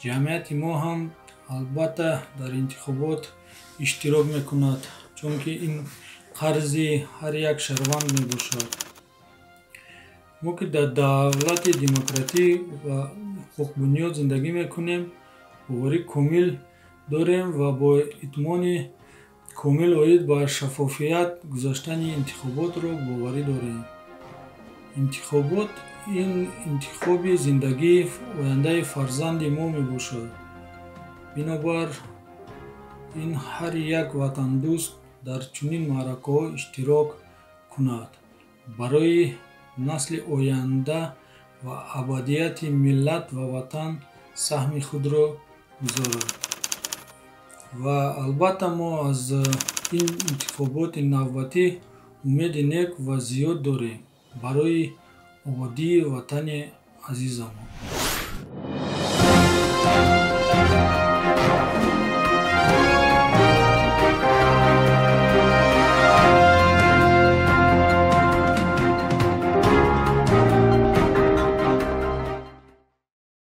ҷамъияти мо ҳам албатта дар интихобот иштирок мекунад, чунки ин қарзи ҳар як шаҳрванд мебошад. мо ки дар давлати демократӣ ва ҳуқуқбунёд зиндагӣ мекунем, боварӣ комил дорем ва бо итмони комил оид ба шаффофият гузаштани интихоботро боварӣ дорем. Интихобот ин интихоби зиндагии ояндаи фарзанди мо мебошад. Бинобар ин ҳар як ватандӯст дар чунин маъракаҳо иштирок кунад, барои насли оянда ва абадияти миллат ва ватан саҳми худро гузорад. Ва албатта мо аз ин интихоботи навбатӣ умеди нек ва зиёд дорем барои ободии ватани азизамон.